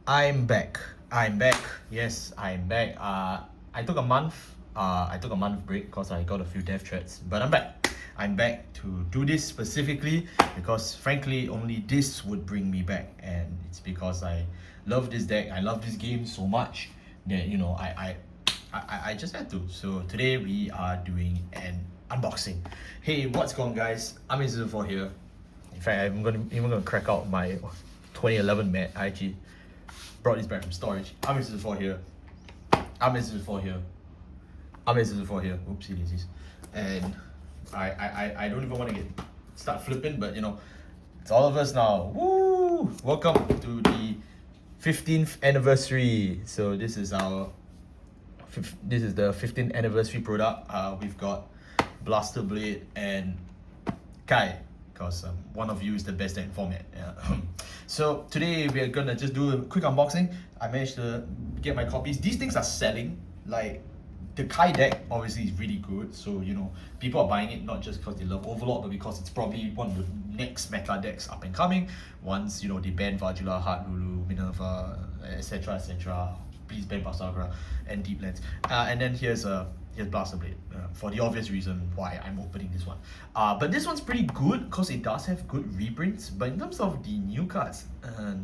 I'm back. I'm back. Yes, I'm back. I took a month. I took a month break because I got a few death threats, but I'm back. I'm back to do this specifically because, frankly, only this would bring me back, and it's because I love this deck. I love this game so much that I just had to. So today we are doing an unboxing. Hey, what's going on, guys? I'm DZ-SS14 here. In fact, I'm gonna crack out my 2011 mat. I actually brought this back from storage. I'm DZ-SS14 here. I'm DZ-SS14 here. I'm DZ-SS14 here. Oopsie daisies. And I don't even want to start flipping, but it's all of us now. Woo! Welcome to the 15th anniversary. So this is the 15th anniversary product. We've got Blaster Blade and Kai, because one of you is the best at format. Yeah. So today we are gonna just do a quick unboxing. I managed to get my copies. These things are selling. Like, the Kai deck obviously is really good, so people are buying it not just because they love Overlord, but because it's probably one of the next meta decks up and coming. Once they ban Vajula, Heart Lulu, Minerva, etc. etc. Please ban Basagra and Deep Lens. And then here's Blaster Blade, for the obvious reason why I'm opening this one. But this one's pretty good because it does have good reprints, but in terms of the new cards,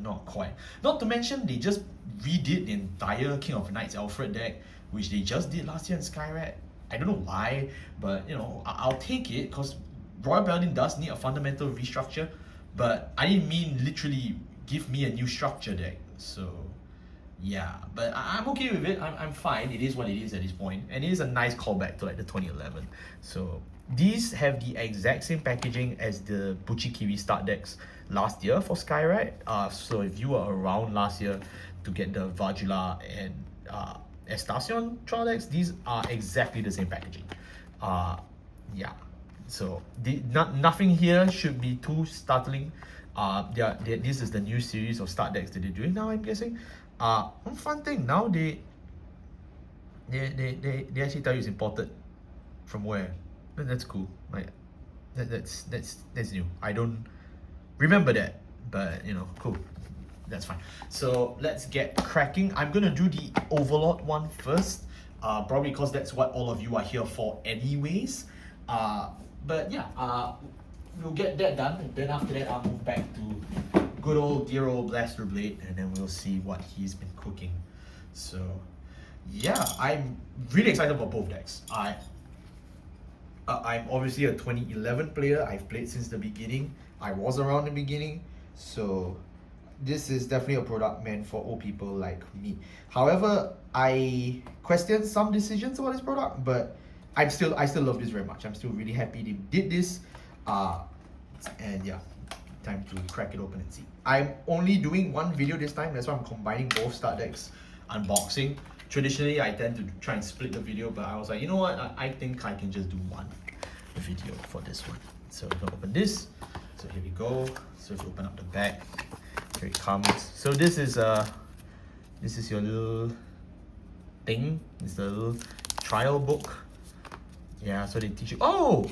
not quite. Not to mention, they just redid the entire King of Knights Alfred deck, which they just did last year in Skyrat. I don't know why, but I'll take it because Royal Paladin does need a fundamental restructure, but I didn't mean literally give me a new structure deck. So yeah, but I'm okay with it. I'm fine. It is what it is at this point, and it is a nice callback to like the 2011. So these have the exact same packaging as the Buchi-Kiwi start decks last year for Skyrat. So if you were around last year to get the Vajula and Estacion trial decks, these are exactly the same packaging. Yeah. So nothing here should be too startling. This is the new series of start decks that they're doing now, I'm guessing. One fun thing now, they actually tell you it's imported from where. That's cool. Like that's new. I don't remember that, but cool. That's fine. So let's get cracking. I'm gonna do the Overlord one first, probably because that's what all of you are here for anyways. But yeah, we'll get that done, and then after that I'll move back to good old dear old Blaster Blade, and then we'll see what he's been cooking. So yeah, I'm really excited about both decks. I'm obviously a 2011 player. I've played since the beginning. I was around the beginning, so this is definitely a product meant for old people like me. However, I question some decisions about this product, but I still love this very much. I'm still really happy they did this. And yeah, time to crack it open and see. I'm only doing one video this time. That's why I'm combining both start decks unboxing. Traditionally, I tend to try and split the video, but I was like, you know what? I think I can just do one video for this one. So we're gonna open this. So here we go. So if you open up the back, here it comes. So this is your little thing. It's the little trial book. Yeah, so they teach you. Oh,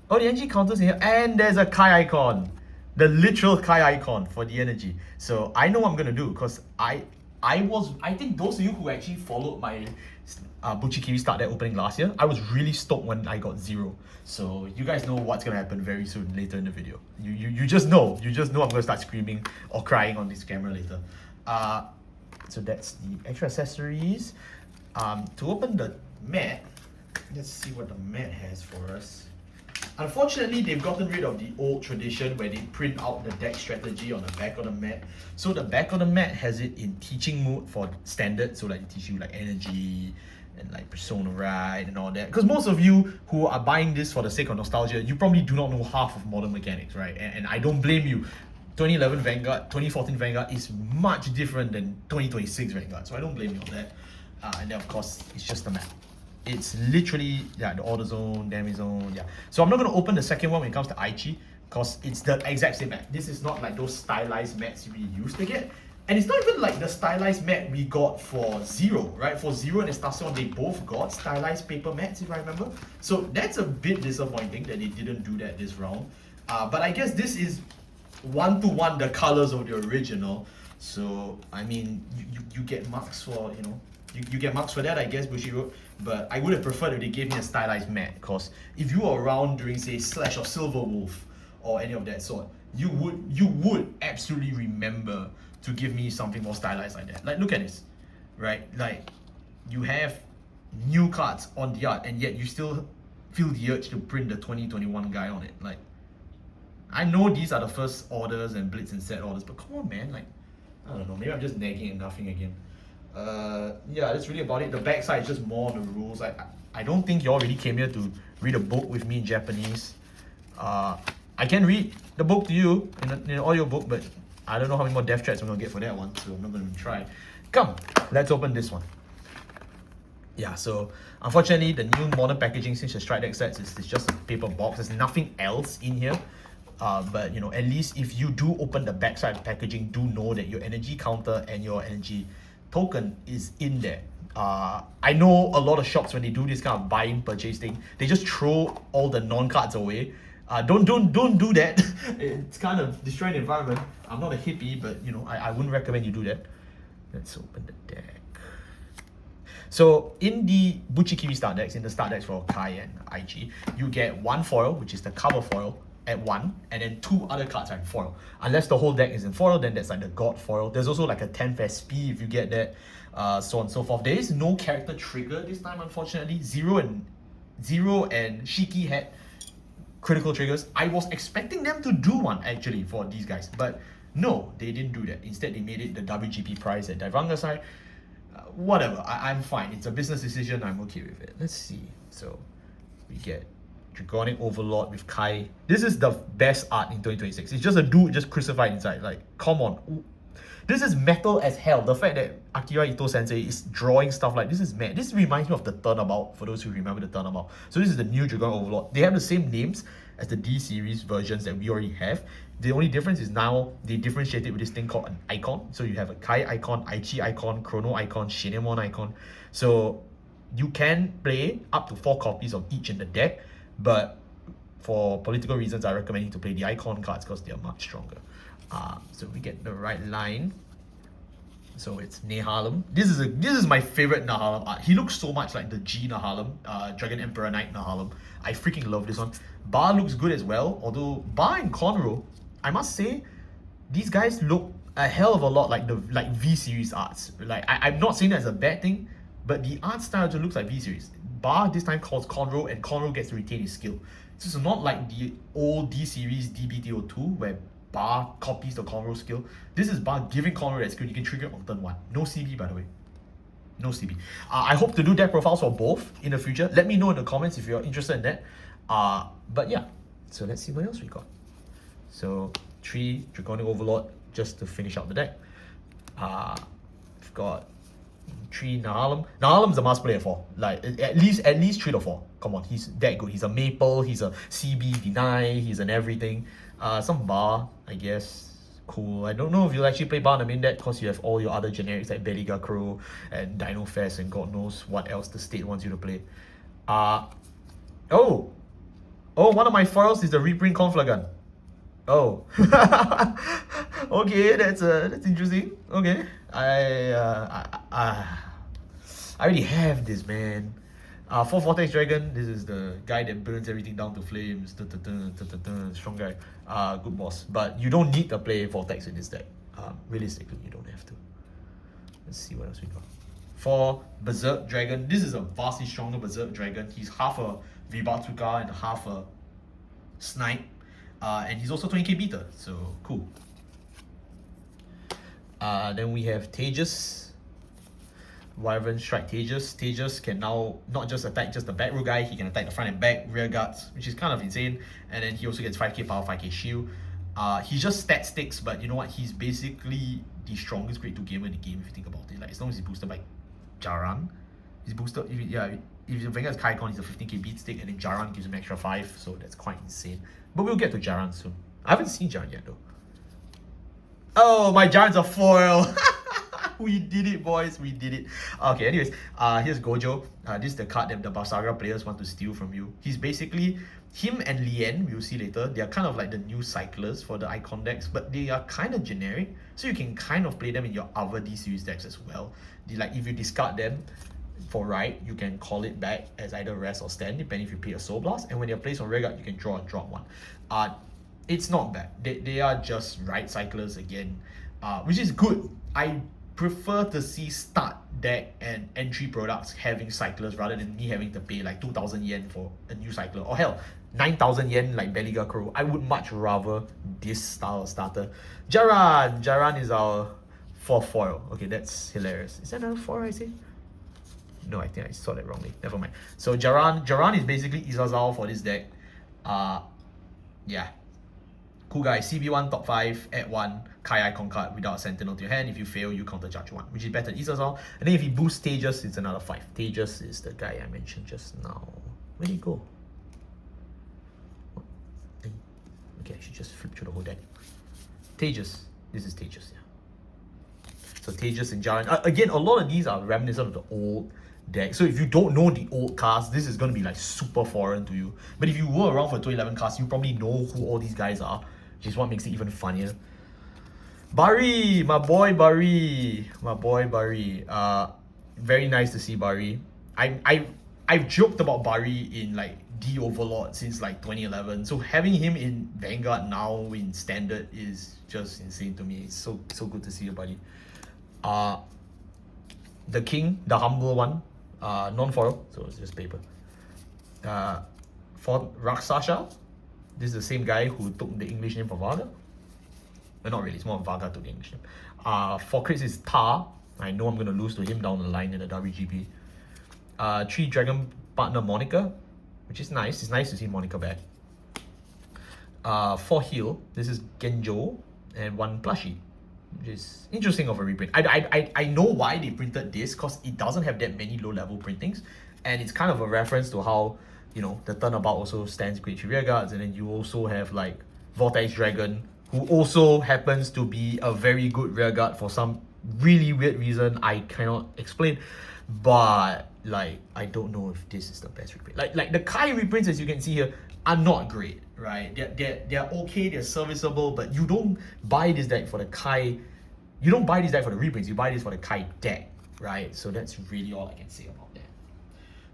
the energy counters in here, and there's a Kai icon, the literal Kai icon for the energy. So I know what I'm gonna do because I think those of you who actually followed my Buchi-Kiwi start deck opening last year, I was really stoked when I got 0. So you guys know what's gonna happen very soon later in the video. You just know I'm gonna start screaming or crying on this camera later. So that's the extra accessories. To open the mat, let's see what the mat has for us. Unfortunately, they've gotten rid of the old tradition where they print out the deck strategy on the back of the mat. So the back of the mat has it in teaching mode for standard, so like they teach you like energy and like persona ride and all that. Because most of you who are buying this for the sake of nostalgia, you probably do not know half of modern mechanics, right? And I don't blame you. 2011 Vanguard, 2014 Vanguard is much different than 2026 Vanguard, so I don't blame you on that. And then of course, it's just the map. It's literally, yeah, the order zone, damage zone, yeah. So I'm not going to open the second one when it comes to Aichi, because it's the exact same map. This is not like those stylized mats we used to get. And it's not even like the stylized mat we got for Zero, right? For Zero and Estacion, they both got stylized paper mats, if I remember. So that's a bit disappointing that they didn't do that this round. But I guess this is one-to-one the colors of the original. So I mean, you get marks for, you know, you get marks for that, I guess, Bushiroad. But I would have preferred if they gave me a stylized mat, because if you were around during, say, Slash or Silver Wolf or any of that sort, you would absolutely remember to give me something more stylized like that. Like, look at this, right? Like, you have new cards on the art, and yet you still feel the urge to print the 2021 guy on it. Like, I know these are the first orders and blitz and set orders, but come on, man. Like, I don't know, maybe I'm just nagging and nothing again. Yeah, that's really about it. The backside is just more on the rules. I don't think y'all really came here to read a book with me in Japanese. I can read the book to you in an audio book, but I don't know how many more death threats I'm gonna get for that one, so I'm not gonna try. Come, let's open this one. Yeah, so unfortunately, the new modern packaging since the Strike Deck sets is just a paper box. There's nothing else in here. But you know, at least if you do open the backside of packaging, do know that your energy counter and your energy token is in there. I know a lot of shops, when they do this kind of buying purchase thing, they just throw all the non-cards away. Don't do that. It's kind of destroying the environment. I'm not a hippie, but you know, I wouldn't recommend you do that. Let's open the deck. So in the Buchikiri start decks, in the start decks for Kai and Aichi, you get one foil, which is the cover foil, at 1, and then 2 other cards are in foil. Unless the whole deck is in foil, then that's like the God foil. There's also like a 10th SP if you get that, so on and so forth. There is no character trigger this time, unfortunately. Zero and Shiki had critical triggers. I was expecting them to do one actually for these guys, but no, they didn't do that. Instead, they made it the WGP price at Daivangasai. Whatever, I'm fine. It's a business decision. I'm okay with it. Let's see. So we get Dragonic Overlord with Kai. This is the best art in 2026. It's just a dude just crucified inside. Like, come on. Ooh. This is metal as hell. The fact that Akira Ito Sensei is drawing stuff like this is mad. This reminds me of the Turnabout, for those who remember the Turnabout. So this is the new Dragonic Overlord. They have the same names as the D series versions that we already have. The only difference is now they differentiate it with this thing called an icon. So you have a Kai icon, Aichi icon, Chrono icon, Shinemon icon. So you can play up to 4 copies of each in the deck, but for political reasons, I recommend you to play the icon cards because they are much stronger. So we get the right line. So it's Nehalem. This is my favorite Nehalem art. He looks so much like the G Nehalem, Dragon Emperor Knight Nehalem. I freaking love this one. Bar looks good as well, although Bar and Conroe, I must say, these guys look a hell of a lot like the V series arts. Like I'm not saying that's a bad thing, but the art style just looks like V series. Bar this time calls Conroe, and Conroe gets to retain his skill. This is not like the old D series DBTO2 where Bar copies the Conroe skill. This is Bar giving Conroe that skill. You can trigger on turn 1. No CB, by the way. No CB. I hope to do deck profiles for both in the future. Let me know in the comments if you're interested in that. But yeah, so let's see what else we got. So 3 Dragonic Overlord just to finish out the deck. We've got 3 Nehalem. Nehalem's a must play at 4. Like at least 3 to 4. Come on, he's that good. He's a Maple, he's a CB deny, he's an everything. Some Bar, I guess. Cool. I don't know if you'll actually play Bar in the main deck because you have all your other generics like Beliga Crow and Dino Fest and God knows what else the state wants you to play. Oh, one of my foils is the Reprint Conflagon. Oh, okay, that's interesting. Okay, I already have this, man. 4 Vortex Dragon. This is the guy that burns everything down to flames. Strong guy. Good boss. But you don't need to play Vortex in this deck. Realistically, you don't have to. Let's see what else we got. 4 Berserk Dragon. This is a vastly stronger Berserk Dragon. He's half a Vibatuka and half a Snipe. And he's also 20k beater, so cool. Then we have Tejas. Wyvern Strike Tejas. Tejas can now not just attack just the back row guy, he can attack the front and back rear guards, which is kind of insane. And then he also gets 5k power, 5k shield. He just stat sticks, but you know what? He's basically the strongest grade 2 gamer in the game if you think about it. Like as long as he's boosted by Jaran, he's boosted. If Vanguard's Kai Icon, he's a 15k beat stick, and then Jaran gives him extra 5, so that's quite insane. But we'll get to Jaran soon. I haven't seen Jaran yet though. Oh, my Jaran's a foil. We did it, boys. We did it. Okay, anyways, here's Gojo. This is the card that the Basaga players want to steal from you. He's basically him and Lien, we'll see later. They are kind of like the new cyclers for the icon decks, but they are kind of generic. So you can kind of play them in your other D series decks as well. Like if you discard them for right, you can call it back as either rest or stand, depending if you play a Soul Blast. And when they're placed on Rearguard, you can draw and drop one. It's not bad. They are just right cyclers again, which is good. I prefer to see start deck and entry products having cyclers rather than me having to pay like 2,000 yen for a new cycler, or hell, 9,000 yen like Beliga Crow. I would much rather this style of starter. Jaran is our 4th foil. Okay, that's hilarious. Is that another 4 I say? No, I think I saw that wrongly. Never mind. So Jaran is basically Izazal for this deck. Yeah. Cool guy. CB1 top 5 at 1 Kai Icon card without Sentinel to your hand. If you fail, you counter charge 1, which is better than Izazal. And then if he boosts Tejas, it's another 5. Tejas is the guy I mentioned just now. Where did he go? Okay, I should just flip through the whole deck. Tejas. This is Tejas, yeah. So Tejas and Jaran. Again, a lot of these are reminiscent of the old deck. So if you don't know the old cast, this is going to be like super foreign to you. But if you were around for 2011 cast, you probably know who all these guys are, which is what makes it even funnier. Bari, my boy Bari. Very nice to see Bari. I've joked about Bari in like D Overlord since like 2011. So having him in Vanguard now in Standard is just insane to me. It's so good to see you, buddy. The King, the humble one, non-foil, so it's just paper. For Raksasha, this is the same guy who took the English name for Vaga. Not really, it's more Vaga took the English name. For Chris is Tar. I know I'm going to lose to him down the line in the WGP. 3 Dragon Partner Monica, which is nice. It's nice to see Monica back. 4 Heal, this is Genjo, and 1 Plushie, which is interesting of a reprint. I know why they printed this, because it doesn't have that many low-level printings, and it's kind of a reference to how, you know, the turnabout also stands great rear guards, and then you also have like Vortex Dragon, who also happens to be a very good rear guard for some really weird reason I cannot explain. But like, I don't know if this is the best reprint. Like the Kai reprints, as you can see here, are not great, right? They're okay, they're serviceable, but you don't buy this deck for the Kai. You don't buy this deck for the reprints. You buy this for the Kai deck, right? So that's really all I can say about that.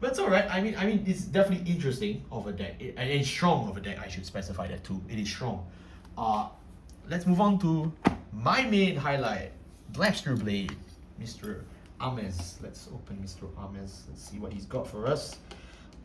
But it's alright. I mean, it's definitely interesting of a deck, and it's strong of a deck. I should specify that too. It is strong. Let's move on to my main highlight, Blaster Blade, Mr. Ames. Let's open Mr. Ames. Let's see what he's got for us.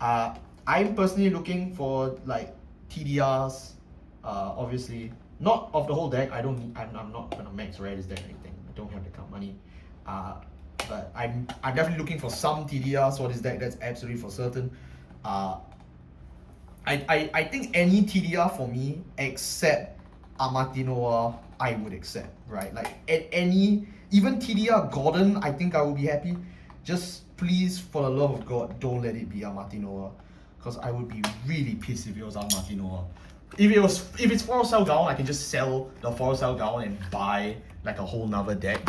I'm personally looking for like TDRs. Obviously, not of the whole deck. I'm not gonna max rare this deck or anything. I don't have the kind of money. But I'm definitely looking for some TDRs for this deck. That's absolutely for certain. I think any TDR for me except Amatinoa I would accept, right? Like at any, even TDR Gordon, I think I will be happy. Just please, for the love of God, don't let it be Amatinoa, because I would be really pissed if it was Amatinoa. If it's 4 Cell Gown, I can just sell the 4 Cell Gown and buy like a whole nother deck.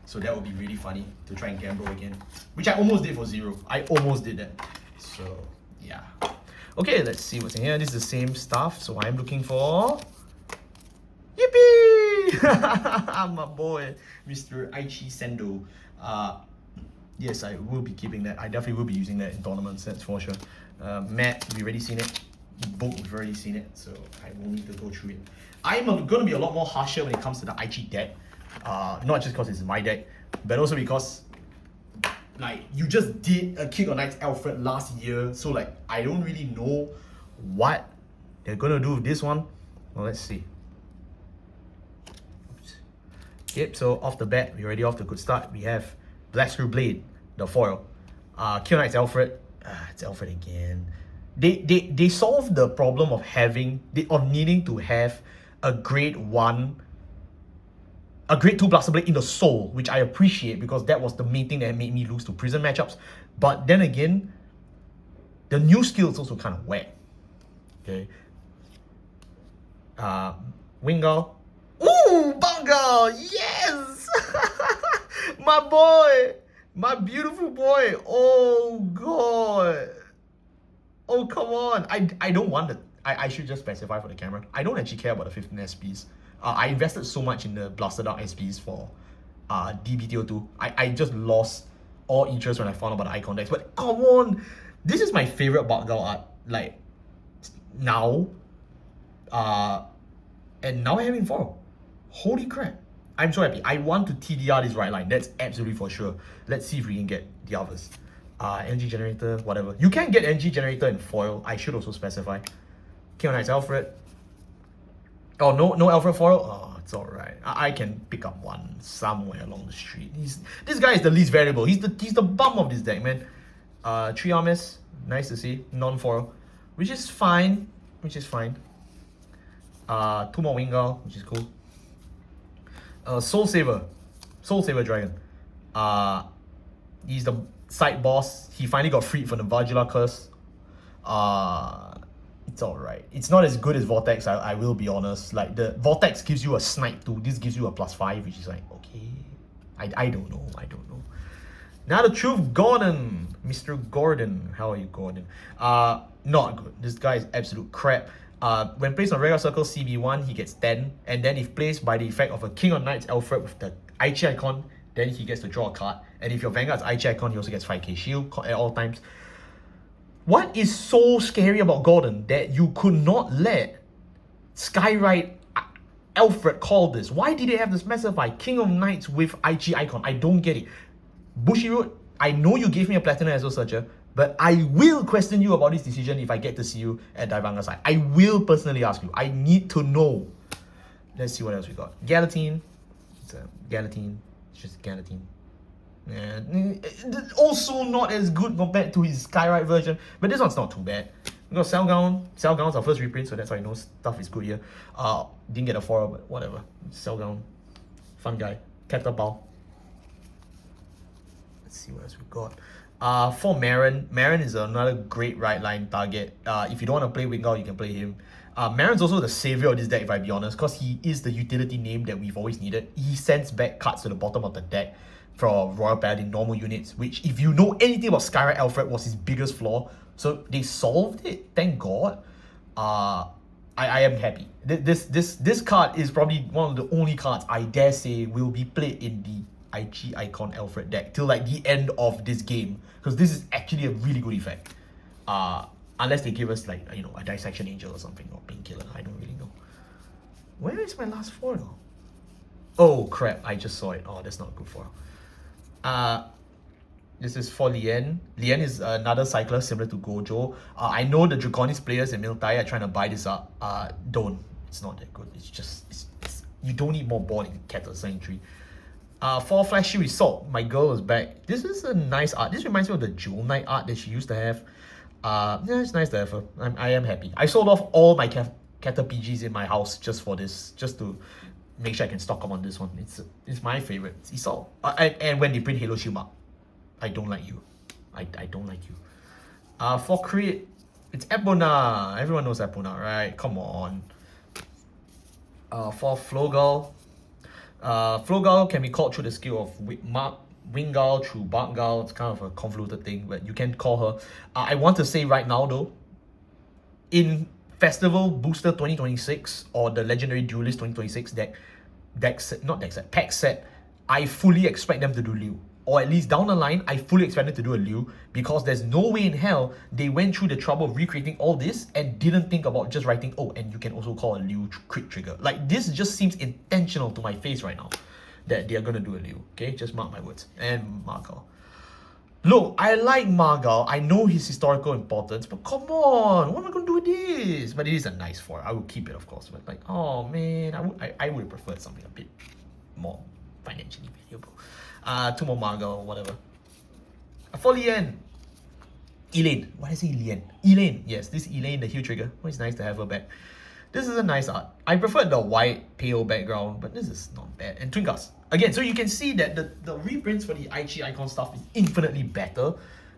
So that would be really funny to try and gamble again, which I almost did for 0. I almost did that. So yeah. Okay, let's see what's in here. This is the same stuff. So I'm looking for, yippee! My boy, Mr. Aichi Sendo. Yes, I will be keeping that. I definitely will be using that in tournaments, that's for sure. Matt, we've already seen it. Both, we've already seen it, so I will need to go through it. I'm going to be a lot more harsher when it comes to the Aichi deck. Not just because it's my deck, but also because like you just did a King of Knights Alfred last year, so like I don't really know what they're gonna do with this one. Well, let's see. Oops. Yep, so off the bat, we're already off to a good start. We have Blaster Blade, the foil. King of Knights Alfred. It's Alfred again. They solved the problem of needing to have a grade 1, a grade 2 Blaster Blade in the soul, which I appreciate because that was the main thing that made me lose to prison matchups. But then again, the new skill is also kind of whack. Okay. Wingal. Ooh, Bungal! Yes! My my boy! My beautiful boy! Oh god! Oh come on! I don't want it. I should just specify for the camera. I don't actually care about the 15 SPs. I invested so much in the Blaster Dark SPs for DBTO2. I just lost all interest when I found out about the icon decks. But come on! This is my favorite Vanguard art. Like, now. And now I have Inform. Holy crap. I'm so happy. I want to TDR this right line. That's absolutely for sure. Let's see if we can get the others. Energy generator, whatever. You can get energy generator in foil. I should also specify. King of Knights Alfred. Oh, no Alfred foil? Oh, it's alright. I can pick up one somewhere along the street. This guy is the least variable. He's the bum of this deck, man. 3 Armis. Nice to see. Non-foil. Which is fine. 2 more Wingal, which is cool. Soul Saver Dragon. He's the side boss. He finally got freed from the Vagula curse. It's alright. It's not as good as Vortex, I will be honest. Like, the Vortex gives you a snipe too. This gives you a +5, which is like, okay. I don't know. Now the truth, Gordon. Mr. Gordon. How are you, Gordon? Not good. This guy is absolute crap. When placed on regular circle CB1, he gets 10. And then if placed by the effect of a King of Knights Alfred with the Aichi Icon, then he gets to draw a card. And if your Vanguard's Aichi Icon, he also gets 5k shield at all times. What is so scary about Gordon that you could not let Skywrite Alfred call this? Why did they have to specify King of Knights with Aichi Icon? I don't get it. Bushiroad, I know you gave me a Platinum Azure Searcher, but I will question you about this decision if I get to see you at Divanga side. I will personally ask you. I need to know. Let's see what else we got. Galatine. It's a Galatine. It's just Galatine. And also not as good compared to his Skywrite version, but this one's not too bad. We got Cellgown. Cellgown's our first reprint, so that's why I know stuff is good here. Didn't get a 4, but whatever. Cellgown. Fun guy. Catapult. Let's see what else we got. For Marin is another great right line target. If you don't want to play Wingal, you can play him. Marin's also the savior of this deck, if I be honest, because he is the utility name that we've always needed. He sends back cards to the bottom of the deck for Royal Paladin normal units, which, if you know anything about Skywrite Alfred, was his biggest flaw. So they solved it, thank God. I am happy. This card is probably one of the only cards I dare say will be played in the Aichi Icon Alfred deck till like the end of this game, because this is actually a really good effect. Unless they give us, like, you know, a Dissection Angel or something, or Painkiller. I don't really know. Where is my last foil? Oh crap, I just saw it. Oh, that's not good foil. This is for Lien. Lien is another cycler similar to Gojo. I know the Dragonic players in Miltai are trying to buy this up. Don't. It's not that good. It's just you don't need more board in Cattle Sanctuary. For Flashy Result, my girl is back. This is a nice art. This reminds me of the Jewel Knight art that she used to have. Yeah, it's nice to have her. I am happy. I sold off all my Cattle PGs in my house just for this, just to make sure I can stock them on this one. It's my favorite. It's Isol. And when they print Halo Shield Mark, I don't like you. I don't like you. For Creed, it's Epona. Everyone knows Epona, right? Come on. For Flogal, Flogal can be called through the skill of Wingal through Barkgal. It's kind of a convoluted thing, but you can call her. I want to say right now though, in Festival Booster 2026 or the Legendary Duelist 2026 pack set, I fully expect them to do Liu. Or at least down the line, I fully expect them to do a Liu, because there's no way in hell they went through the trouble of recreating all this and didn't think about just writing, oh, and you can also call a Liu crit trigger. Like, this just seems intentional to my face right now that they are gonna do a Liu. Okay, just mark my words. And Margal. Look, I like Margal. I know his historical importance, but come on, what am I gonna do with this? But it is a nice foil. I will keep it, of course. But like, oh man, I would have preferred something a bit more financially valuable. 2 more Margal, whatever. For Lien. Elaine. Why did I say Lien? Elaine. Yes, this Elaine, the heal trigger. Oh, it's nice to have her back. This is a nice art. I prefer the white, pale background, but this is not bad. And Twinkas. Again, so you can see that the reprints for the Aichi Icon stuff is infinitely better.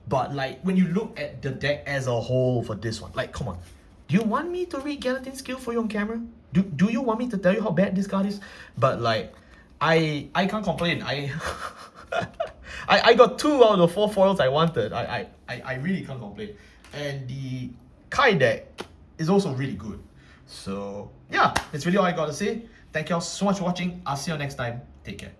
But like, when you look at the deck as a whole for this one, like, come on. Do you want me to read Galatine's skill for you on camera? Do you want me to tell you how bad this card is? But like, I can't complain. I got 2 out of the 4 foils I wanted. I really can't complain. And the Kai deck is also really good. So yeah, that's really all I got to say. Thank you all so much for watching. I'll see you next time. Take care.